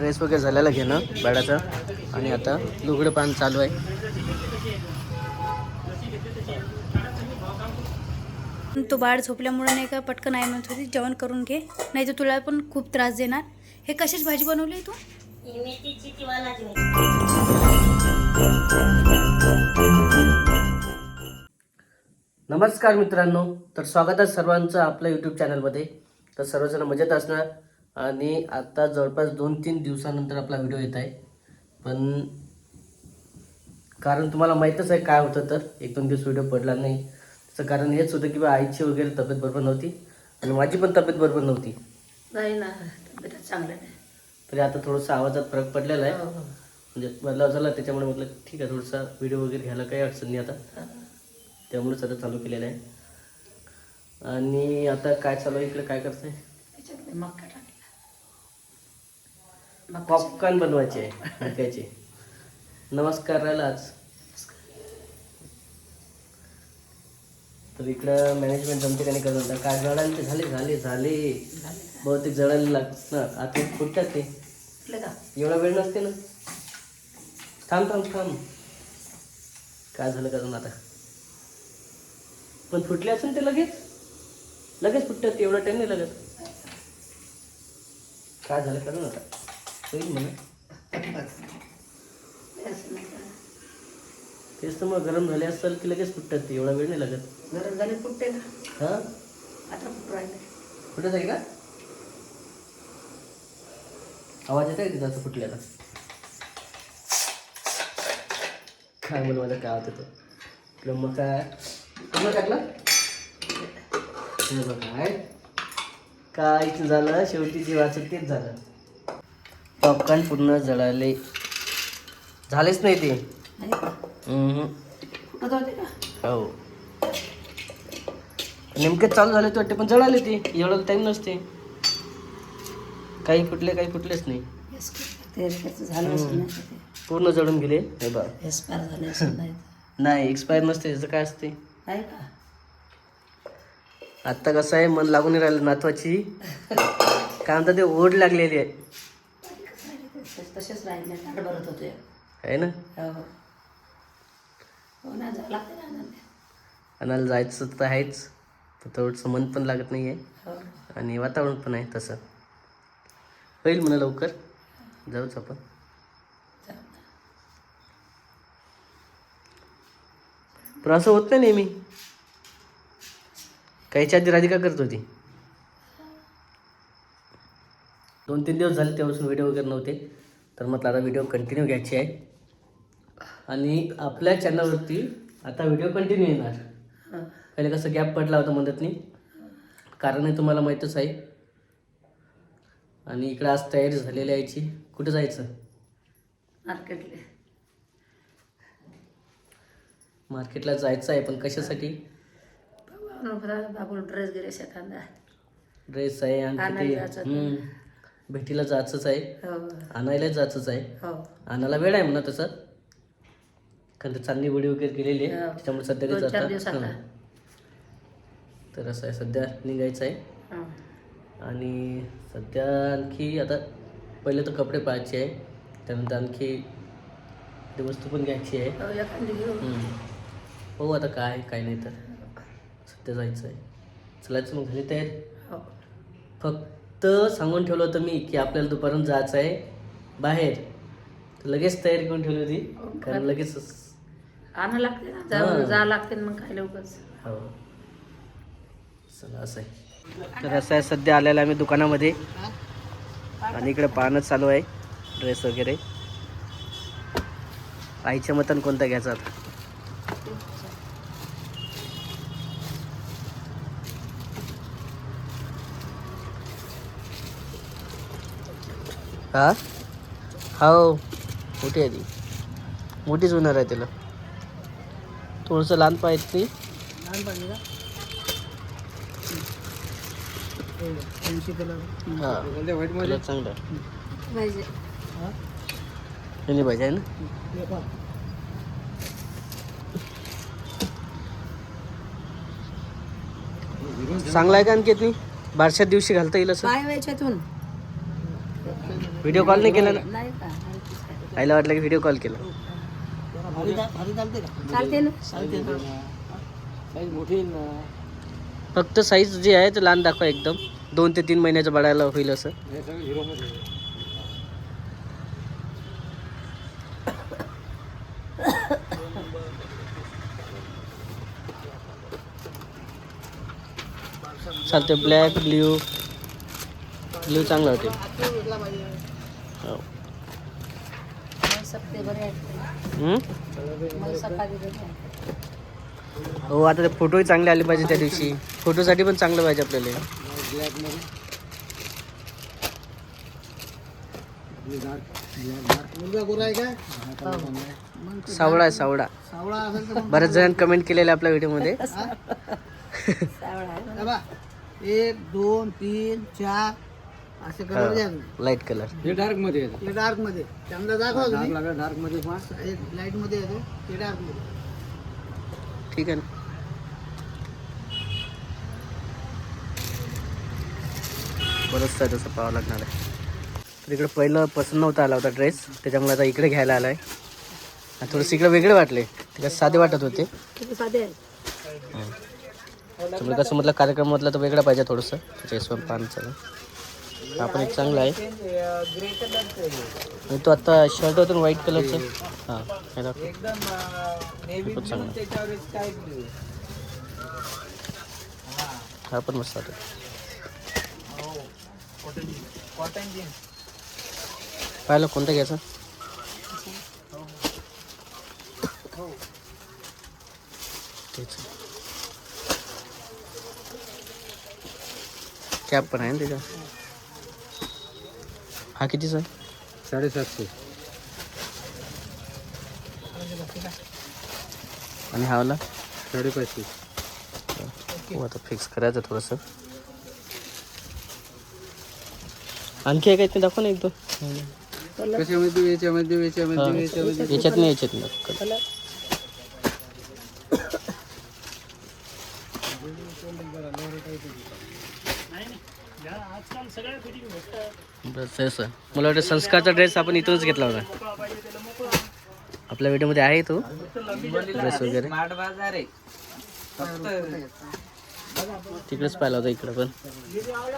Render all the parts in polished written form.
Dress वगैरे झालेला घेणं बाळाचा आणि आता लुगडं पान चालू आहे. तो बाळ झोपल्यामुळे नाही का पटकन आई म्हणत होती जेवण करून घे नाही तर तुला पण खूप त्रास देणार. हे कशाची भाजी बनवली तू? नमस्कार मित्रांनो, तर स्वागत आहे सर्वांचं आपल्या यूट्यूब चॅनलमध्ये. तर सर्वजण मजेत असणार आणि आता जवळपास 2-3 दिवसानंतर आपला व्हिडिओ येत आहे. पण कारण तुम्हाला माहीतच आहे काय होतं, तर 1-2 दिवस व्हिडिओ पडला नाही. त्याचं कारण हेच होतं की आईची वगैरे तब्येत बरोबर नव्हती आणि माझी पण तब्येत बरोबर नव्हती. नाही ना, तब्येत चांगलं नाही. तरी आता थोडंसं आवाजात फरक पडलेला आहे, म्हणजे बदलाव झाला. त्याच्यामुळे म्हटलं ठीक आहे, थोडासा व्हिडिओ वगैरे घ्यायला काही अडचण नाही आता. त्यामुळेच आता चालू केलेलं आहे. आणि आता काय चालू आहे इकडे, काय करताय? त्याच्यामध्ये मक्का टाकला. पॉपकॉर्न बनवायचे आहे मक्याचे. नमस्कार राहिला आज. तर इकडं मॅनेजमेंट जमते का नाही करत, काय जळायला ते झाले बहुतेक जळायला लागत ना. आता फुटतात ते, एवढा वेळ नसते ना. थांब काय झालं का आता? पण फुटले असेल ते लगेच फुटतात, एवढा टाइम नाही लागत. काय झालं का ना आता होईल म्हणा. तेच तर मग, गरम झाले असेल की लगेच फुटतात ते, एवढा वेळ नाही लागत. गरम झाले फुटते ना. हां, आता फुट राहिले. फुटत आहे का? आवाज येत आहे तिथं असं फुटल्याला? काय म्हणून मला काय होतं तो इकडं. मग काय पूर्ण टाकलं काय झालं, शेवटी जीवाचं तेच झालं. पॉपकॉर्न पूर्ण जळाले, झालेच नाही ते. फुटत होते का? हो, नेमकेच चालू झाले ते वाटते, पण जळाले ते. एवढा टाईम नसते. काही फुटलेच नाही. ते झालं असेल ना, ते पूर्ण जळून गेले. हे बघ, एक्सपायर झाले असेल. नाही एक्सपायर नसते. त्याचं काय असते नाही का? आत्ता कसं आहे, मन लागून नाही राहिलं नातवाची. काय म्हणतात ते, ओढ लागलेली आहे. तसेच राहिले, ताट भरत होते आहे ना. हो ना, जावं लागते ना. आणायला जायचं तर आहेच, तर थोडंसं मन पण लागत नाही आहे आणि वातावरण पण आहे तसं. होईल म्हणा लवकर, जाऊच आपण. पण असं होत नाही नेहमी. काहीच्या आधी राधिका करत होती. 2-3 दिवस झाले तेव्हापासून व्हिडिओ वगैरे नव्हते, तर म्हटलं आता व्हिडिओ कंटिन्यू घ्यायची आहे. आणि आपल्या चॅनलवरती आता व्हिडिओ कंटिन्यू येणार. पहिले कसं गॅप पडला होता मदत नाही, कारण हे तुम्हाला माहीतच आहे. आणि इकडं आज तयारी झालेली यायची. कुठं जायचं? मार्केटला जायचं आहे, पण कशासाठी? बाबू ड्रेस गिरेस एखादा ड्रेस आहे, आणखी ते भेटीला जायचंच आहे, आणायला जायचंच आहे. आणायला वेळ आहे म्हणा तसं, कारण ते चांदणी बुडी वगैरे गेलेली आहे, त्याच्यामुळे सध्या जातात. तर असं आहे, सध्या निघायचं आहे. आणि सध्या आणखी आता पहिले तर कपडे पाहायचे आहे, त्यानंतर आणखी ते वस्तू पण घ्यायची आहे. हो, आता काय नाही, तर सध्या जायचं आहे. चलायचं मग, झाली तयार. फक्त सांगून ठेवलं होतं मी की आपल्याला दुपारून जायचं आहे बाहेर, तर लगेच तयारी करून ठेवली होती, कारण लगेच आणा लागते ना, जा लागते मग काय लवकरच. हो, चला असं आहे. तर असं आहे, सध्या आलेलं आम्ही दुकानामध्ये आणि इकडे पाहणं चालू आहे ड्रेस वगैरे. आईच्या मतान कोणता घ्यायचा आता? हो, मोठी आहे ती, मोठीच होणार आहे तिला. थोडंसं लहान पाहिजे ती. हां, चांगलं पाहिजे पाहिजे ना. चांगला आहे का आणखी? बारशात दिवशी घालता येईल असं. काय व्हायच्यातून व्हिडिओ कॉल नाही केला ना? नाही का आणखीच काय. आईला वाटलं की व्हिडिओ कॉल केला. चालते ना. फक्त साईज जी आहे ते लहान दाखवा एकदम. 2 ते 3 महिन्याचं बाळाला होईल असं. चालते. ब्लॅक ब्ल्यू चांगला होते. हो. सप्ते बरे आहेत. हम्म? मला सकाळी बरे आहेत. हो आता ते फोटोही चांगले आले पाहिजे त्या दिवशी. फोटोसाठी पण चांगलं पाहिजे आपल्याला. सावळा आहे सावळा. बऱ्याच जणांनी कमेंट केलेले आपल्या व्हिडिओमध्ये. सावळा आहे. 1 2 3 4 असे कलर द्या. Light colour. हे डार्क मध्ये येते. हे डार्क मध्ये चांगला दाखवा तुम्ही. डार्क मध्ये लाईट मध्ये येते. हे डार्क मध्ये. ठीक आहे ना. बरंच आहे तसं पाहावं लागणार आहे. तर इकडे पहिलं पसंत नव्हता आला होता ड्रेस, त्याच्यामुळे आता इकडे घ्यायला आला आहे. आणि थोडंसं इकडे वेगळे वाटले, तिकडे साधे वाटत होते. किती साधे आहेत. त्यामुळे कसं म्हटलं कार्यक्रमातलं तर वेगळं पाहिजे थोडंसं. त्याच्या हिशोबाने पानचं हा पण एक चांगला आहे. आणि तो आता शर्ट होतं व्हाईट कलरचं. हां खूपच चांगला. हा पण मस्त वाटतो. पाहिलं कोणतं घ्यायचं. तेच कॅप पण आहे ना त्याच्या. हा कितीचा आहे. 750. आणि हा वाला 550. हो आता फिक्स करायचं थोडंसं. आणखी आहे काय ते दाखवा ना एक दोन. कशामध्ये याच्यामध्ये याच्यामध्ये याच्यात नाही. बस असं मला वाटतं संस्कारचा ड्रेस आपण इथूनच घेतला होता. आपल्या व्हिडिओमध्ये आहे तो ड्रेस वगैरे. तिकडेच पाहिला होता. इकडं पण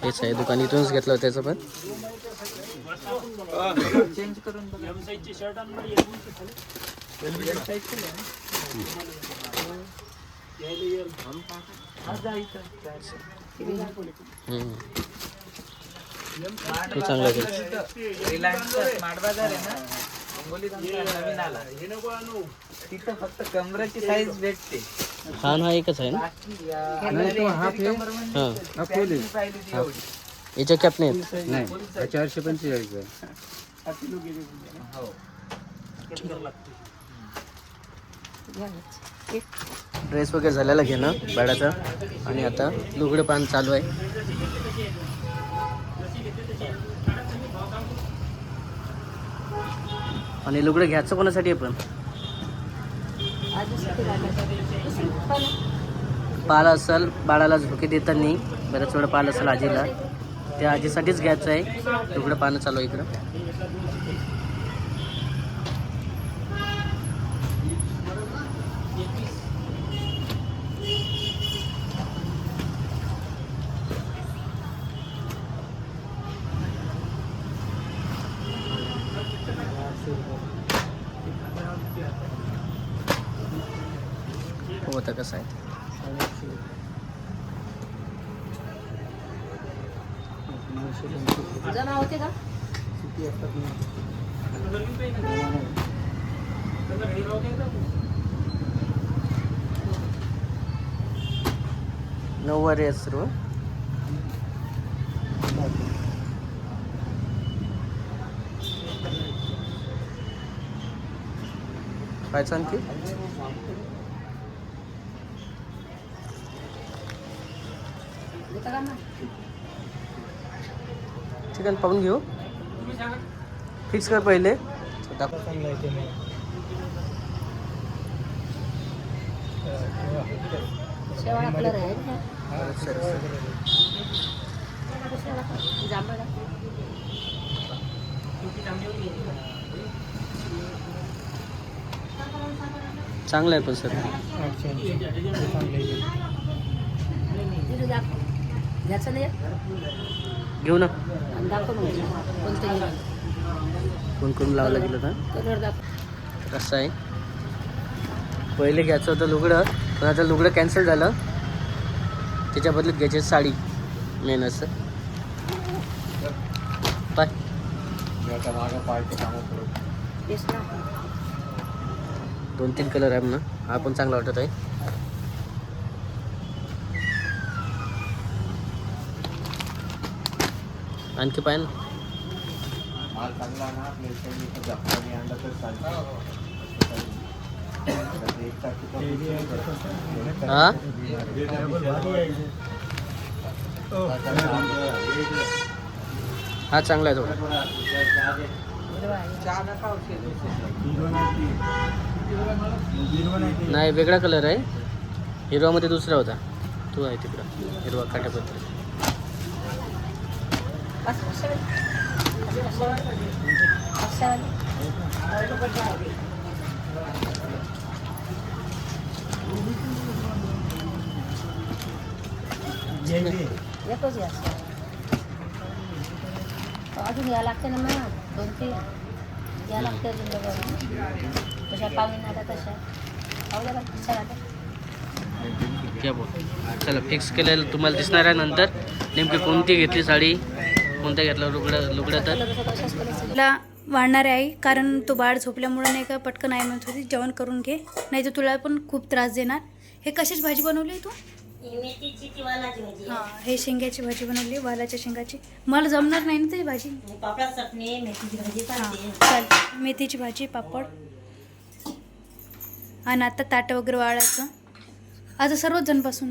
हेच आहे दुकान. इथूनच घेतलं होतं त्याचं पण. तो चांगला स्मार्ट बाजार आहे ना, हिंगोलीत नवीन आला. तिथं फक्त कमराची साईज भेटते. हा ना एकच आहे ना. याच्या कॅप नाही. 445. ड्रेस वगैरे झालेला घेणं बाळाचा. आणि आता लुगडं पान चालू आहे. आणि लुगडं घ्यायचं कोणासाठी आहे पण. पाला असेल बाळाला झोके देताना बऱ्याच वेळा पाला असेल आजीला, त्या आजीसाठीच घ्यायचं आहे. लुगडं पानं चालू आहे इकडं. होतं कसं आहे. जमा होते का. नऊवारी आहे सर्व. काय आणखी चिकन पाहून घेऊ. फिक्स कर पहिले. शेवाळा कलर आहे. चांगलं आहे पण सर. घ्यायचं नाही घेऊ ना. दाखव कोणतं कोण कोण लावलं गेलं तर कलर दाखव. असं आहे. पहिले घ्यायचं होतं लुगडं, पण आता लुगडं कॅन्सल झालं. त्याच्या बदल्यात घ्यायची साडी मेन असं. पाय तेच ना 2-3 कलर आहे म्हणा. हा पण चांगला वाटत आहे. आणखी पाय ना. हा हा चांगला आहे थोडा. नाही वेगळा कलर आहे. हिरवामध्ये दुसरा होता. तो आहे तिकडं हिरवा काट्यापत्र. एकच या अजून या लागते ना मग 2-3 या लागते अजून तशा पाहुणे आता तशा पाहुण्याला कशा राहतात. क्या बोल. चला फिक्स केलेलं तुम्हाला दिसणार आहे नंतर. नेमकी कोणती घेतली साडी, कोणत्या घेतला लुगडं तर तुला वाढणारे आई, कारण तो बाळ झोपल्यामुळे नाही का पटकन आई म्हणत होती जेवण करून घे, नाही तर तुला पण खूप त्रास देणार. हे कशाची भाजी बनवली आहे तू? हां, हे शेंग्याची भाजी बनवली, वालाच्या शेंगाची. मला जमणार नाही ना ती भाजी. पापड चटणी मेथीची भाजी चल, मेथीची भाजी, पापड आणि आता ताटं वगैरे वाळायचं. आता सर्वच जण बसून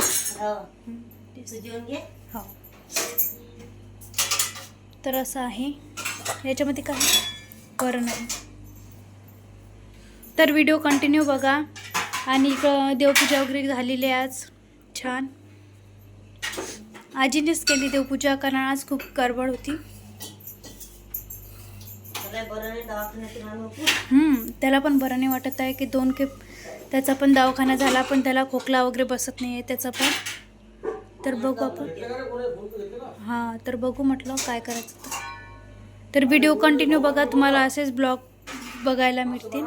जेवण घे. हो. तर असं आहे. याच्यामध्ये काय बरं नाही. तर व्हिडिओ कंटिन्यू बघा. आणि इकडं देवपूजा वगैरे झालेली आहे आज छान. आजीनेच केली देवपूजा, कारण आज खूप गडबड होती. त्याला पण बरं नाही वाटत आहे की 2 खेप त्याचा पण दवाखाना झाला, पण त्याला खोकला वगैरे बसत नाही आहे त्याचा पण. तर बघू आपण. हां, तर बघू म्हटलं काय करायचं तर. तर व्हिडिओ कंटिन्यू बघा, तुम्हाला असेच ब्लॉग बघायला मिळतील.